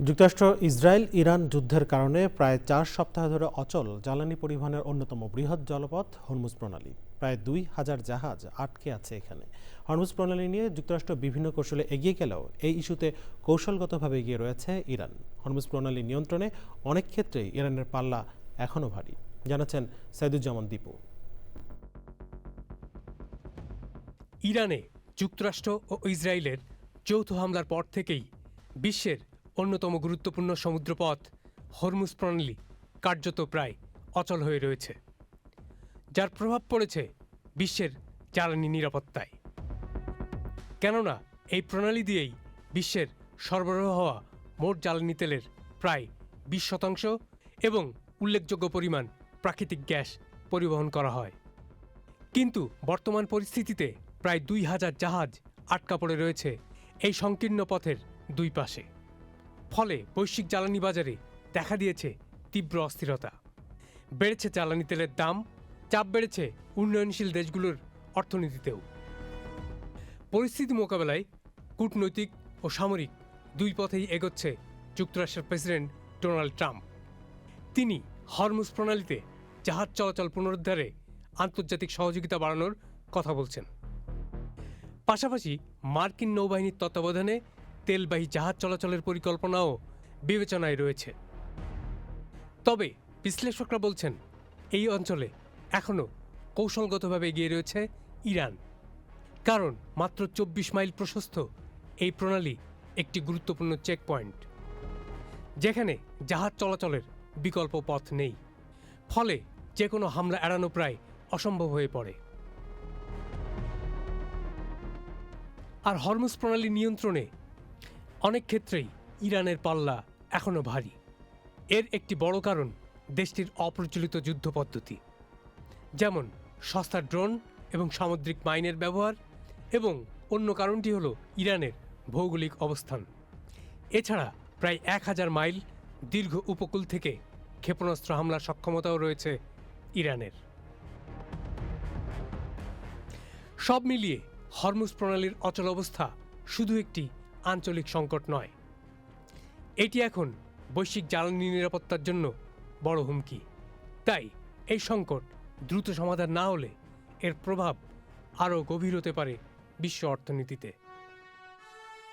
যুক্তরাষ্ট্র Israel Iran যুদ্ধের কারণে প্রায় ৪ সপ্তাহ ধরে অচল জ্বালানি পরিবহনের অন্যতম বৃহৎ জলপথ হরমুজ প্রণালী। প্রায় ২,০০০ জাহাজ আটকে আছে এখানে। হরমুজ প্রণালী নিয়ে যুক্তরাষ্ট্র বিভিন্ন কৌশলে এগিয়ে গেলেও এই ইস্যুতে কৌশলগতভাবে এগিয়ে রয়েছে ইরান। হরমুজ প্রণালী নিয়ন্ত্রণে অনেক ক্ষেত্রেই ইরানের পাল্লা এখনও ভারী, জানাচ্ছেন সাইদুজ্জামান দীপু। ইরানে যুক্তরাষ্ট্র ও ইসরায়েলের যৌথ হামলার পর থেকেই বিশ্বের অন্যতম গুরুত্বপূর্ণ সমুদ্রপথ হরমুজ প্রণালী কার্যত প্রায় অচল হয়ে রয়েছে, যার প্রভাব পড়েছে বিশ্বের জ্বালানি নিরাপত্তায়। কেননা এই প্রণালী দিয়েই বিশ্বের সরবরাহ হওয়া মোট জ্বালানি তেলের প্রায় ২০% এবং উল্লেখযোগ্য পরিমাণ প্রাকৃতিক গ্যাস পরিবহন করা হয়। কিন্তু বর্তমান পরিস্থিতিতে প্রায় ২,০০০ জাহাজ আটকা পড়ে রয়েছে এই সংকীর্ণ পথের দুই পাশে। ফলে বৈশ্বিক জ্বালানি বাজারে দেখা দিয়েছে তীব্র অস্থিরতা। বেড়েছে জ্বালানি তেলের দাম, চাপ বেড়েছে উন্নয়নশীল দেশগুলোর অর্থনীতিতেও। পরিস্থিতি মোকাবেলায় কূটনৈতিক ও সামরিক দুই পথেই এগোচ্ছে যুক্তরাষ্ট্রের প্রেসিডেন্ট ডোনাল্ড ট্রাম্প। তিনি হরমুজ প্রণালীতে জাহাজ চলাচল পুনরুদ্ধারে আন্তর্জাতিক সহযোগিতা বাড়ানোর কথা বলছেন। পাশাপাশি মার্কিন নৌবাহিনীর তত্ত্বাবধানে তেলবাহী জাহাজ চলাচলের পরিকল্পনাও বিবেচনায় রয়েছে। তবে বিশ্লেষকরা বলছেন, এই অঞ্চলে এখনও কৌশলগতভাবে এগিয়ে রয়েছে ইরান। কারণ মাত্র ২৪ মাইল প্রশস্ত এই প্রণালী একটি গুরুত্বপূর্ণ চেকপয়েন্ট, যেখানে জাহাজ চলাচলের বিকল্প পথ নেই। ফলে যে কোনো হামলা এড়ানো প্রায় অসম্ভব হয়ে পড়ে। আর হরমুজ প্রণালী নিয়ন্ত্রণে অনেক ক্ষেত্রেই ইরানের পাল্লা এখনও ভারী। এর একটি বড় কারণ দেশটির অপ্রচলিত যুদ্ধ পদ্ধতি, যেমন সস্তা ড্রোন এবং সামুদ্রিক মাইনের ব্যবহার, এবং অন্য কারণটি হল ইরানের ভৌগোলিক অবস্থান। এছাড়া প্রায় ১,০০০ মাইল দীর্ঘ উপকূল থেকে ক্ষেপণাস্ত্র হামলার সক্ষমতাও রয়েছে ইরানের। সব মিলিয়ে হরমুজ প্রণালীর অচল অবস্থা শুধু একটি আঞ্চলিক সংকট নয়, এটি এখন বৈশ্বিক জ্বালানি নিরাপত্তার জন্য বড় হুমকি। তাই এই সংকট দ্রুত সমাধান না হলে এর প্রভাব আরও গভীর হতে পারে বিশ্ব অর্থনীতিতে।